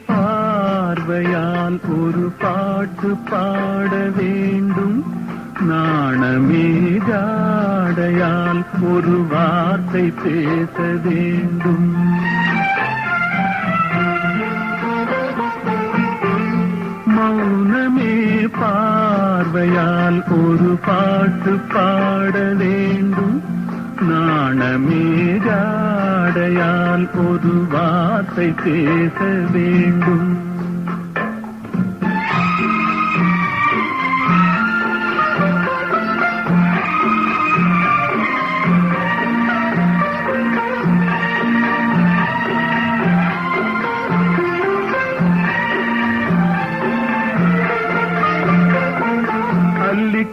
பார்வையால் ஒரு பாட்டு பாட வேண்டும், நாணமே ஜாடையால் ஒரு வார்த்தை பேச வேண்டும். மௌனமே பார்வையால் ஒரு பாட்டு பாட வேண்டும், நாணமே ஜாடையால் ஒரு வார்த்தை பேச வேண்டும்.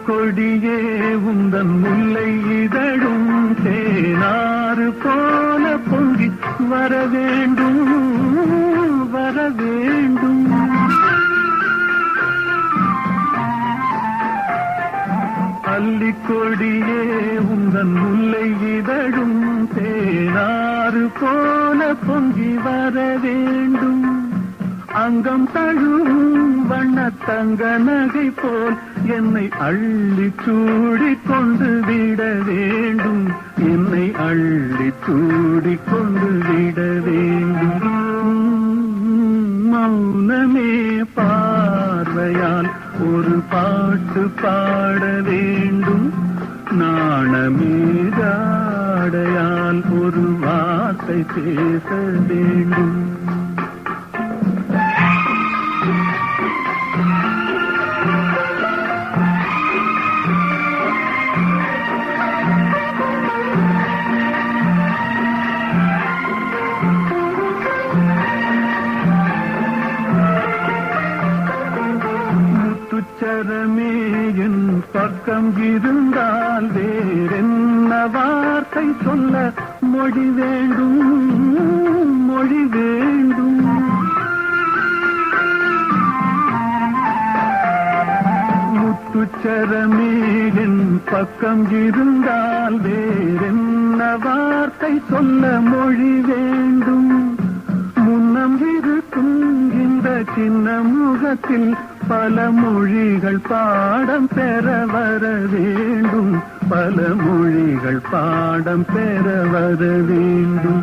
கொடியே உந்தன் முல்லை இதழும் தேனாறு போல பொங்கி வர வேண்டும், வர வேண்டும். அல்லிக்கொடியே உந்தன் முல்லை இதழும் தேனாறு போல பொங்கி வர வேண்டும். அங்கம் தழுவும் வண்ணத்தங்க நகை போல் என்னை அள்ளி சூடிக் கொண்டு விட வேண்டும், என்னை அள்ளி சூடிக் கொண்டு விட வேண்டும். மௌனமே பார்வையால் ஒரு பாட்டு பாட வேண்டும், நாணமே ஜாடையால் ஒரு வார்த்தை பேச வேண்டும். முத்துச்சரமே என் பக்கம் இருந்தால் வேறென்ன வார்த்தை சொல்ல மொழி வேண்டும், மொழி வேண்டும். முத்துச்சரமே என் பக்கம் இருந்தால் வேறென்ன வார்த்தை சொல்ல மொழி வேண்டும். முன்னம் இருக்கும் இந்த சின்ன முகத்தில் பல மொழிகள் பாடம் பெற வர வேண்டும், பல மொழிகள் பாடம் பெற வர வேண்டும்.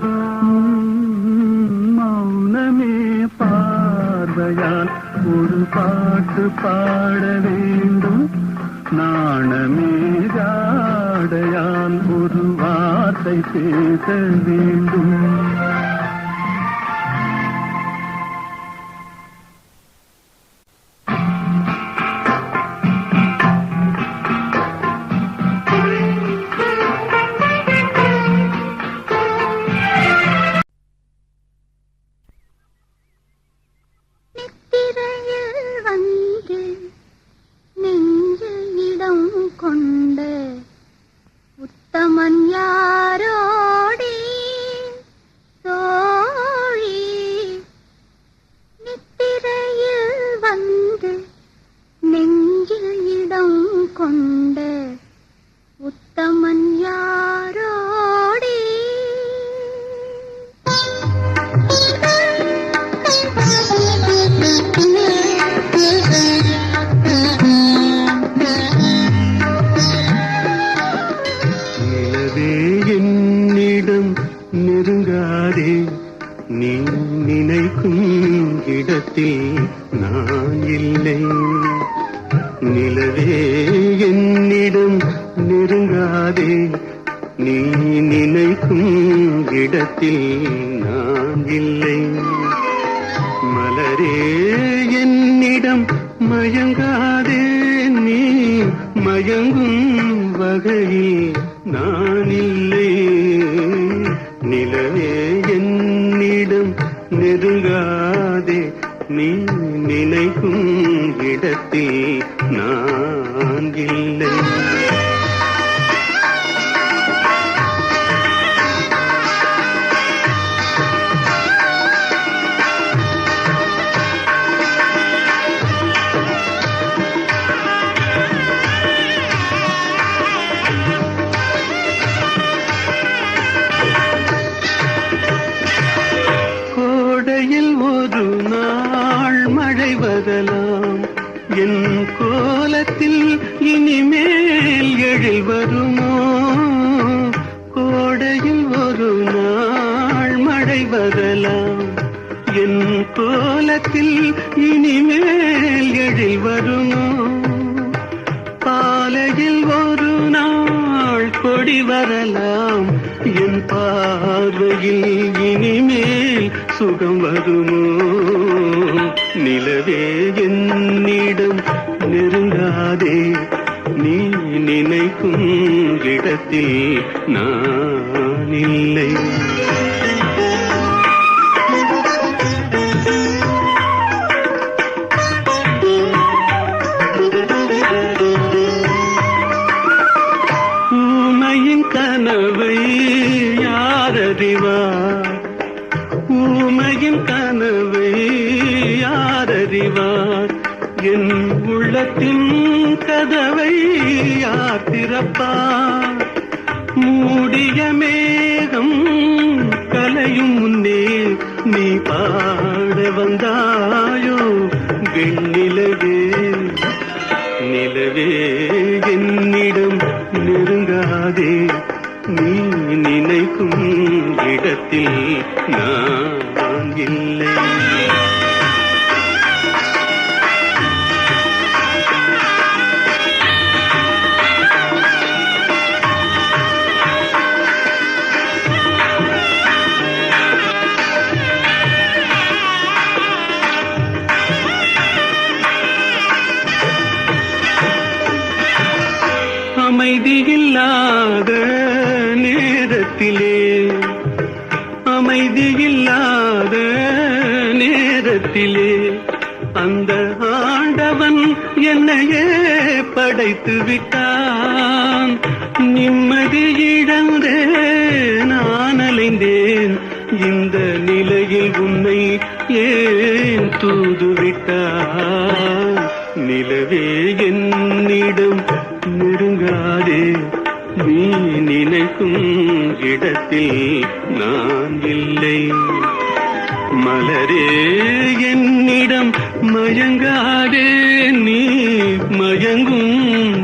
மௌனமே பார்வையால் ஒரு பாட்டு பாட வேண்டும், நாணமே ஜாடையால் ஒரு வார்த்தை பேச வேண்டும். ஒரு நாள் மழை வரலாம், என் கோலத்தில் இனிமேல் எழில் வருமோ? கோடையில் ஒரு நாள் மழை வரலாம், என் கோலத்தில் இனிமேல் எழில் வருமோ? பாலையில் ஒரு நாள் கொடி வரலாம், என் பார்வையில் இனிமேல் சுகம் வருமோ? நிலவே என்னிடம் நெருங்காதே, நீ நினைக்கும் இடத்தில் நான் இல்லை. ஊமையின் கனவை யாரறிவார், ஊமையின் கனவை யாரறிவார், என் உள்ளத்தின் கதவை யார் திறப்பார்? மூடிய மேகம் கலையும் முன்னே நீ பாட வந்தாயோ வெண்ணிலவே? நிலவே என்னிடம் நெருங்காதே, நீ நினைக்கும் இடத்தில் நான் இல்லை. அமைதியில்லாத நேரத்திலே, அமைதியில்லாத நேரத்திலே அந்த ஆண்டவன் என்னையே படைத்து விட்டான். நிம்மதி இழந்தே நான் அலைந்தேன், இந்த நிலையில் உன்னை ஏன் தூதுவிட்டான்? நிலவே என்னிடம் நெருங்காதே, நீ நினைக்கும் இடத்தில் நான் இல்லை. மலரே என்னிடம் மயங்காதே, நீ மயங்கும்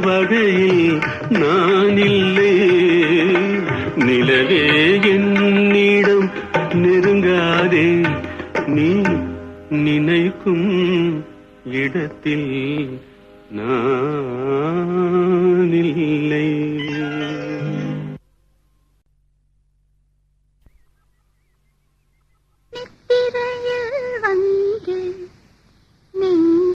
வகையில் நான் இல்லை. நிலவே என்னிடம் நெருங்காதே, நீ நினைக்கும் இடத்தில் நான் இல்லை.